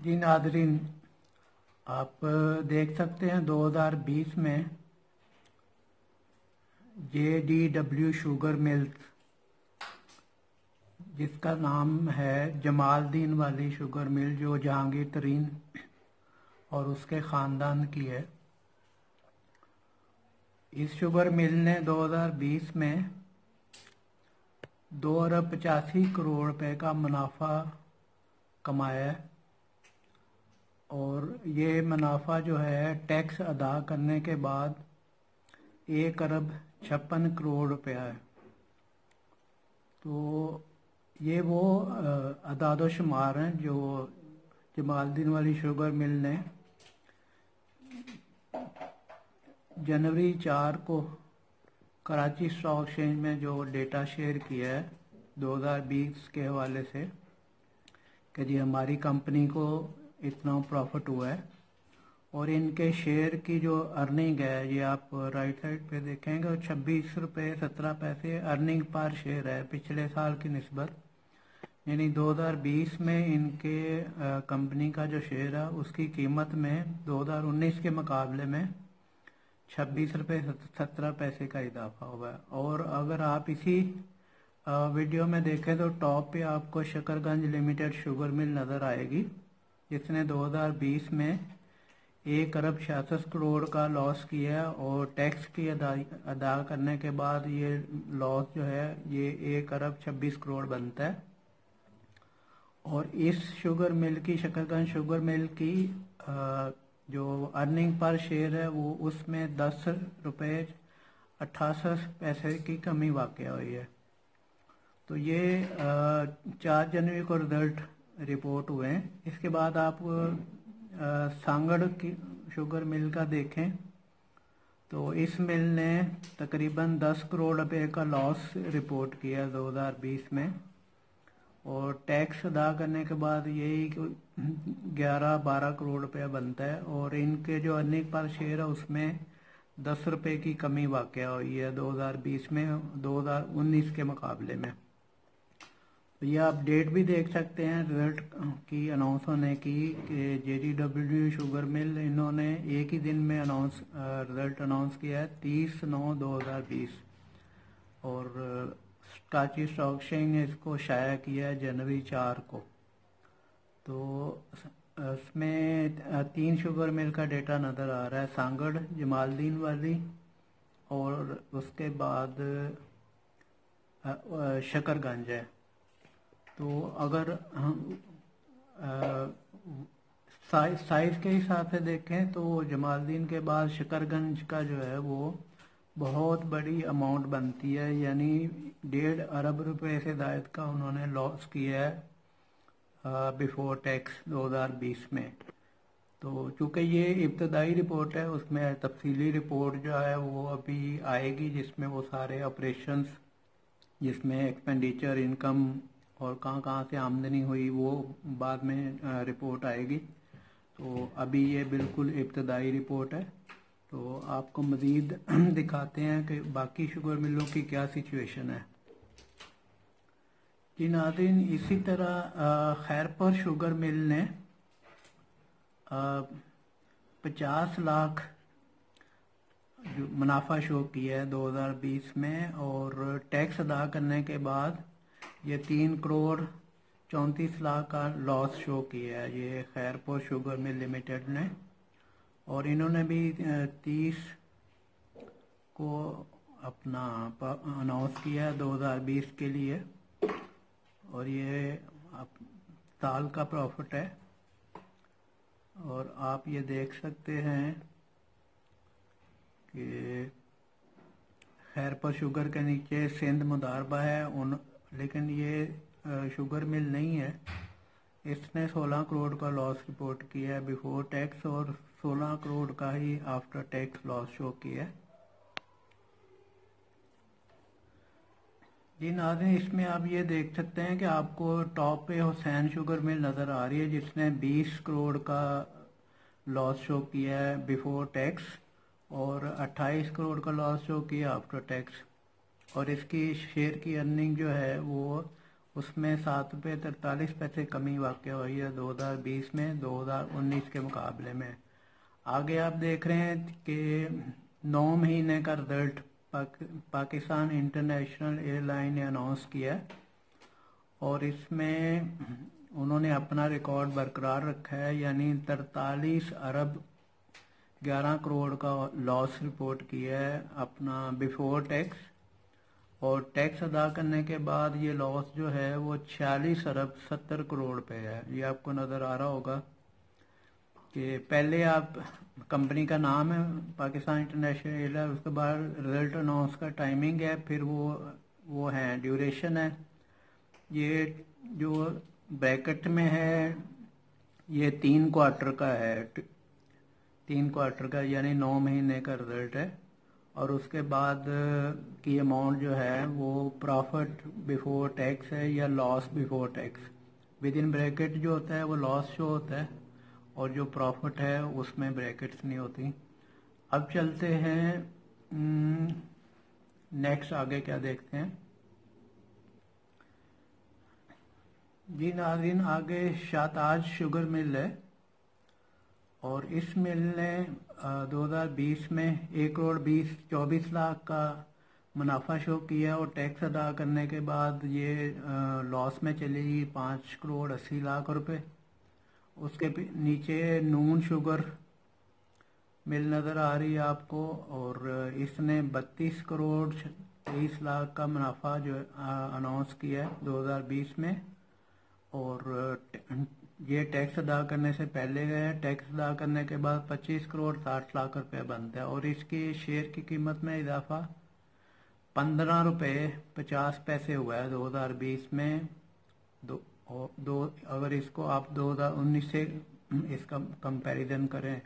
जी Nadreen, आप देख सकते हैं 2020 में JDW शुगर मिल्स, जिसका नाम है जमालदीन वाली शुगर मिल, जो जहांगीर तरीन और उसके ख़ानदान की है। इस शुगर मिल ने 2020 में 2 अरब 85 करोड़ रुपए का मुनाफा कमाया है और ये मुनाफा जो है टैक्स अदा करने के बाद 1 अरब 56 करोड़ रुपया है। तो ये वो अदाद शुमार हैं जो जमालदीन वाली शुगर मिल ने जनवरी 4 को कराची स्टॉक एक्सचेंज में जो डेटा शेयर किया है 2020 के हवाले से कि जी हमारी कंपनी को इतना प्रॉफिट हुआ है और इनके शेयर की जो अर्निंग है, ये आप राइट साइड पे देखेंगे, 26 रुपये 17 पैसे अर्निंग पर शेयर है पिछले साल की निस्बत। यानी 2020 में इनके कंपनी का जो शेयर है उसकी कीमत में 2019 के मुकाबले में 26 रुपये 17 पैसे का इजाफा हुआ है। और अगर आप इसी वीडियो में देखें तो टॉप पे आपको शकरगंज लिमिटेड शुगर मिल नज़र आएगी, जिसने 2020 में 1 अरब 66 करोड़ का लॉस किया है और टैक्स की अदा करने के बाद ये लॉस जो है ये 1 अरब 26 करोड़ बनता है। और इस शुगर मिल की, शकरगंज शुगर मिल की जो अर्निंग पर शेयर है वो उसमें 10 रुपये 88 पैसे की कमी वाक़या हुई है। तो ये 4 जनवरी को रिजल्ट रिपोर्ट हुए हैं। इसके बाद आप सांगड़ की शुगर मिल का देखें तो इस मिल ने तकरीबन 10 करोड़ रुपए का लॉस रिपोर्ट किया 2020 में और टैक्स अदा करने के बाद यही 11-12 करोड़ रुपया बनता है और इनके जो अर्निंग पर शेयर है उसमें 10 रुपये की कमी वाक़या हुई है 2020 में 2019 के मुकाबले में। तो ये आप डेट भी देख सकते हैं रिजल्ट की अनाउंस होने की कि JDW शुगर मिल, इन्होंने एक ही दिन में रिजल्ट अनाउंस किया है 30/9/2020 और कराची स्टॉक एक्सचेंज ने इसको शाया किया है जनवरी 4 को। तो इसमें 3 शुगर मिल का डेटा नज़र आ रहा है, सांगड़, जमालदीन वाली और उसके बाद शकरगंज है। तो अगर हम साइज के हिसाब से देखें तो जमालदीन के बाद शकरगंज का जो है वो बहुत बड़ी अमाउंट बनती है, यानी 1.5 अरब रुपए से ज़ायद का उन्होंने लॉस किया है बिफोर टैक्स 2020 में। तो चूँकि ये इब्तदाई रिपोर्ट है, उसमें तफसीली रिपोर्ट जो है वो अभी आएगी, जिसमें वो सारे ऑपरेशंस, जिसमें एक्सपेंडिचर, इनकम और कहाँ कहाँ से आमदनी हुई वो बाद में रिपोर्ट आएगी। तो अभी ये बिल्कुल इब्तदाई रिपोर्ट है। तो आपको मज़ीद दिखाते हैं कि बाकी शुगर मिलों की क्या सिचुएशन है। जी नाज़रीन, इसी तरह खैरपुर शुगर मिल ने 50 लाख जो मुनाफा शो किया है 2020 में और टैक्स अदा करने के बाद ये 3 करोड़ 34 लाख का लॉस शो किया है ये खैरपुर शुगर मिल लिमिटेड ने। और इन्होंने भी 30 को अपना अनाउंस किया है 2020 के लिए और ये साल का प्रॉफिट है। और आप ये देख सकते हैं कि खैरपुर शुगर के नीचे सिंध मुदारबा है लेकिन ये शुगर मिल नहीं है। इसने 16 करोड़ का लॉस रिपोर्ट किया है बिफोर टैक्स और 16 करोड़ का ही आफ्टर टैक्स लॉस शो किया है। जी नाज़रीन, इसमें आप ये देख सकते हैं कि आपको टॉप पे हुसैन शुगर मिल नज़र आ रही है, जिसने 20 करोड़ का लॉस शो किया है बिफोर टैक्स और 28 करोड़ का लॉस शो किया आफ्टर टैक्स। और इसकी शेयर की अर्निंग जो है वो उसमें 7 रुपये 43 पैसे कमी वाक़ हुई है 2020 में 2019 के मुकाबले में। आगे आप देख रहे हैं कि 9 महीने का रिजल्ट पाकिस्तान इंटरनेशनल एयरलाइन ने अनाउंस किया है और इसमें उन्होंने अपना रिकॉर्ड बरकरार रखा है, यानी 43 अरब 11 करोड़ का लॉस रिपोर्ट किया है अपना बिफोर टैक्स, और टैक्स अदा करने के बाद ये लॉस जो है वो 46 अरब 70 करोड़ पे है। ये आपको नज़र आ रहा होगा कि पहले आप कंपनी का नाम है पाकिस्तान इंटरनेशनल एयरलाइन, उसके बाद रिजल्ट अनाउंस का टाइमिंग है, फिर वो है ड्यूरेशन है। ये जो ब्रैकेट में है ये 3 क्वार्टर का है, 3 क्वार्टर का यानी 9 महीने का रिजल्ट है, और उसके बाद की अमाउंट जो है वो प्रॉफिट बिफोर टैक्स है या loss before tax. With in bracket जो होता है वो लॉस शो होता है और जो प्रॉफिट है उसमें ब्रैकेट्स नहीं होती। अब चलते हैं नेक्स्ट, आगे क्या देखते हैं जी नाज़रीन। आगे शाहताज शुगर मिल है और इस मिल ने 2020 में 1,24 लाख का मुनाफा शो किया और टैक्स अदा करने के बाद ये लॉस में चली गई 5,80 लाख रुपए। उसके नीचे नून शुगर मिल नज़र आ रही है आपको और इसने 32,23 लाख का मुनाफा जो अनाउंस किया है 2020 में, और ये टैक्स अदा करने से पहले है, टैक्स अदा करने के बाद 25,60 लाख रुपए बनता है और इसकी शेयर की कीमत में इजाफा 15 रुपये 50 पैसे हुआ है 2020 में। अगर इसको आप 2019 से इसका कंपैरिजन करें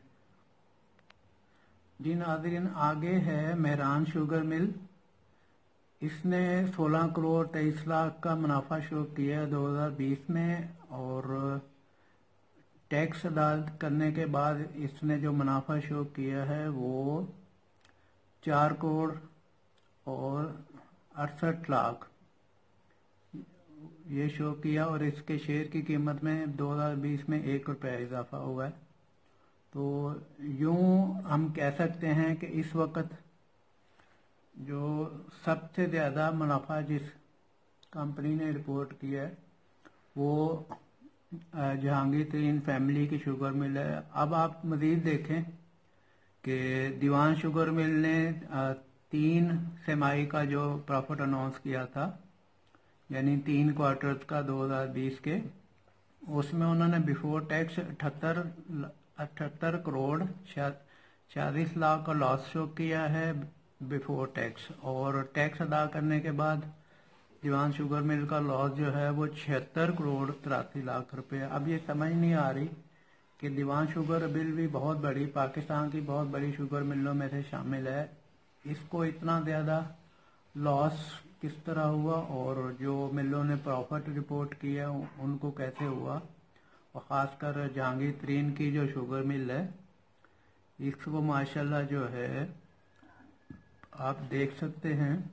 जी नाज़रीन। आगे है मेहरान शुगर मिल, इसने 16,23 लाख का मुनाफा शो किया 2020 में और टैक्स अदा करने के बाद इसने जो मुनाफा शो किया है वो 4,68 लाख ये शो किया और इसके शेयर की कीमत में 2020 में 1 रुपया इजाफा हुआ है। तो यूं हम कह सकते हैं कि इस वक्त जो सबसे ज़्यादा मुनाफा जिस कंपनी ने रिपोर्ट किया है वो जहांगीर तरीन फैमिली की शुगर मिल है। अब आप मज़ीद देखें कि दीवान शुगर मिल ने 3 तिमाही का जो प्रॉफिट अनाउंस किया था यानी 3 क्वार्टर्स का 2020 के, उसमें उन्होंने बिफोर टैक्स 78 करोड़ 46 लाख का लॉस शो किया है बिफोर टैक्स, और टैक्स अदा करने के बाद दीवान शुगर मिल का लॉस जो है वो 76,83 लाख रुपए। अब ये समझ नहीं आ रही कि दीवान शुगर मिल भी बहुत बड़ी पाकिस्तान की बहुत बड़ी शुगर मिलों में से शामिल है, इसको इतना ज़्यादा लॉस किस तरह हुआ और जो मिलों ने प्रॉफिट रिपोर्ट किया उनको कैसे हुआ। और ख़ासकर जहांगीर तरीन की जो शुगर मिल है इसको माशाल्लाह जो है आप देख सकते हैं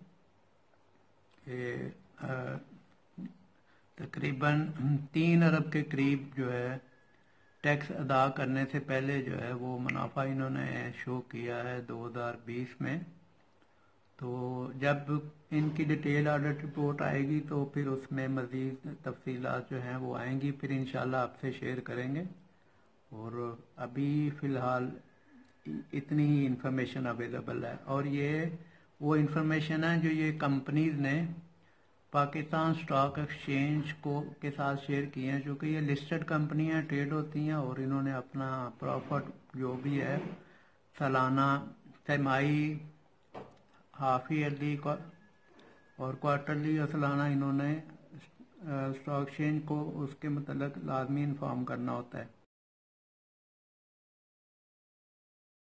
कि तकरीबन 3 अरब के करीब जो है टैक्स अदा करने से पहले जो है वो मुनाफा इन्होंने शो किया है 2020 में। तो जब इनकी डिटेल ऑडिट रिपोर्ट आएगी तो फिर उसमें मज़ीद तफसीलात जो हैं वो आएंगी, फिर इंशाल्लाह आपसे शेयर करेंगे। और अभी फ़िलहाल इतनी ही इंफॉर्मेशन अवेलेबल है और ये वो इंफॉर्मेशन है जो ये कंपनीज ने पाकिस्तान स्टॉक एक्सचेंज को के साथ शेयर किए हैं, क्योंकि ये लिस्टेड कंपनियां ट्रेड होती हैं और इन्होंने अपना प्रॉफिट जो भी है सालाना, तिमाही, हाफ ईयरली और क्वार्टरली और सालाना इन्होंने स्टॉक एक्सचेंज को उसके मतलब लाजमी इन्फॉर्म करना होता है।